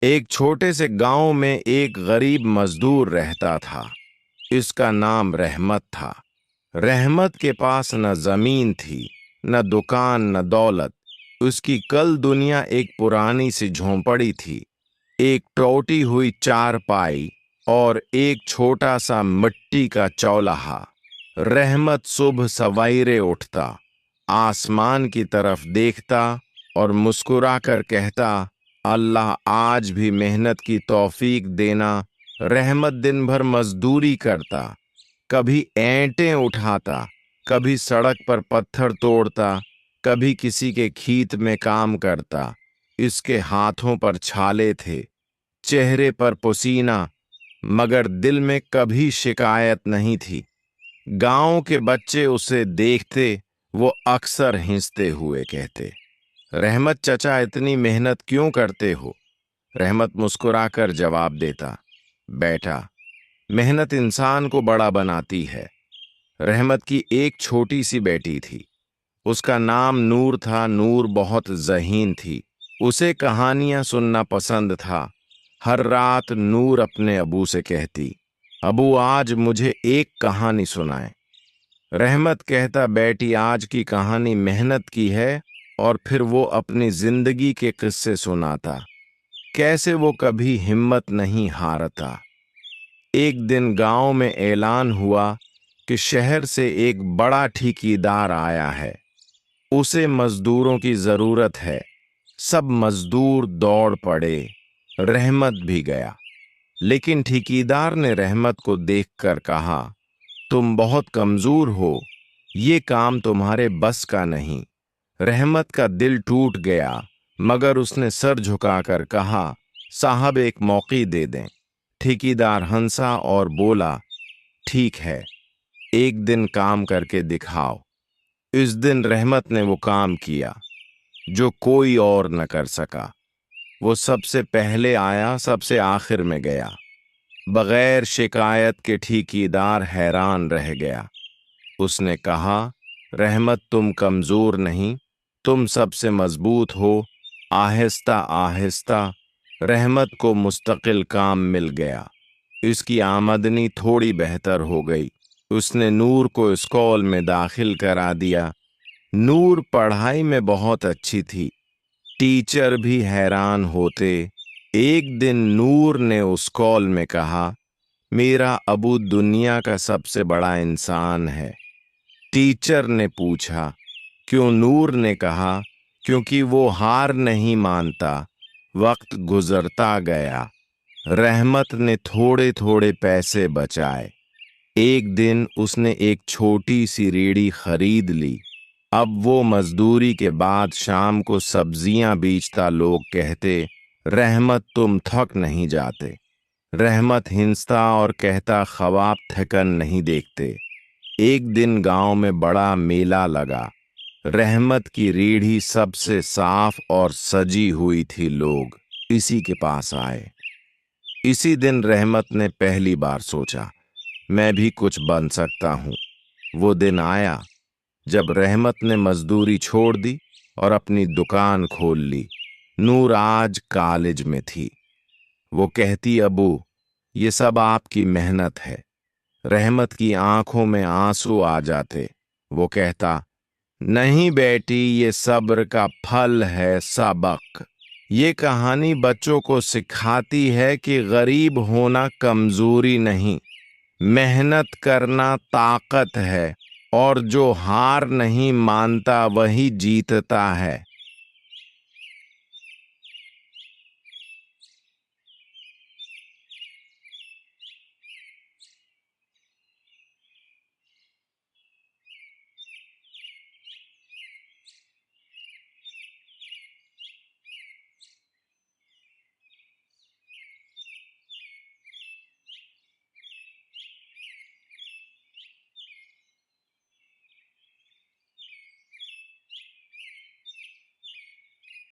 एक छोटे से गांव में एक गरीब मजदूर रहता था। इसका नाम रहमत था। रहमत के पास न जमीन थी, न दुकान, न दौलत। उसकी कल दुनिया एक पुरानी सी झोंपड़ी थी, एक टूटी हुई चारपाई और एक छोटा सा मिट्टी का चौलाहा। रहमत सुबह सवेरे उठता, आसमान की तरफ देखता और मुस्कुराकर कहता, अल्लाह आज भी मेहनत की तौफीक देना। रहमत दिन भर मजदूरी करता, कभी ईंटें उठाता, कभी सड़क पर पत्थर तोड़ता, कभी किसी के खेत में काम करता। इसके हाथों पर छाले थे, चेहरे पर पसीना, मगर दिल में कभी शिकायत नहीं थी। गांव के बच्चे उसे देखते, वो अक्सर हंसते हुए कहते, रहमत चचा इतनी मेहनत क्यों करते हो? रहमत मुस्कुराकर जवाब देता, बेटा, मेहनत इंसान को बड़ा बनाती है। रहमत की एक छोटी सी बेटी थी। उसका नाम नूर था। नूर बहुत ज़हीन थी। उसे कहानियां सुनना पसंद था। हर रात नूर अपने अबू से कहती, अबू आज मुझे एक कहानी सुनाए। रहमत कहता, बेटी आज की कहानी मेहनत की है। और फिर वो अपनी जिंदगी के किस्से सुनाता, कैसे वो कभी हिम्मत नहीं हारता। एक दिन गांव में ऐलान हुआ कि शहर से एक बड़ा ठेकेदार आया है। उसे मजदूरों की जरूरत है। सब मजदूर दौड़ पड़े, रहमत भी गया। लेकिन ठेकेदार ने रहमत को देखकर कहा, तुम बहुत कमजोर हो, ये काम तुम्हारे बस का नहीं। रहमत का दिल टूट गया, मगर उसने सर झुकाकर कहा, साहब एक मौका दे दें। ठेकेदार हंसा और बोला, ठीक है, एक दिन काम करके दिखाओ। इस दिन रहमत ने वो काम किया जो कोई और न कर सका। वो सबसे पहले आया, सबसे आखिर में गया। बगैर शिकायत के ठेकेदार हैरान रह गया। उसने कहा, रहमत तुम कमजोर नहीं, तुम सबसे मजबूत हो। आहिस्ता आहिस्ता रहमत को मुस्तकिल काम मिल गया। इसकी आमदनी थोड़ी बेहतर हो गई। उसने नूर को स्कूल में दाखिल करा दिया। नूर पढ़ाई में बहुत अच्छी थी। टीचर भी हैरान होते। एक दिन नूर ने उस स्कूल में कहा, मेरा अबू दुनिया का सबसे बड़ा इंसान है। टीचर ने पूछा, क्यों? नूर ने कहा, क्योंकि वो हार नहीं मानता। वक्त गुजरता गया। रहमत ने थोड़े थोड़े पैसे बचाए। एक दिन उसने एक छोटी सी रेहड़ी खरीद ली। अब वो मजदूरी के बाद शाम को सब्जियां बेचता। लोग कहते, रहमत तुम थक नहीं जाते। रहमत हिंसता और कहता, ख्वाब थकन नहीं देखते। एक दिन गांव में बड़ा मेला लगा। रहमत की रेहड़ी सबसे साफ और सजी हुई थी। लोग इसी के पास आए। इसी दिन रहमत ने पहली बार सोचा, मैं भी कुछ बन सकता हूँ। वो दिन आया जब रहमत ने मजदूरी छोड़ दी और अपनी दुकान खोल ली। नूर आज कॉलेज में थी। वो कहती, अबू ये सब आपकी मेहनत है। रहमत की आंखों में आंसू आ जाते। वो कहता, नहीं बेटी, ये सब्र का फल है, सबक। ये कहानी बच्चों को सिखाती है कि गरीब होना कमजोरी नहीं, मेहनत करना ताकत है। और जो हार नहीं मानता वही जीतता है।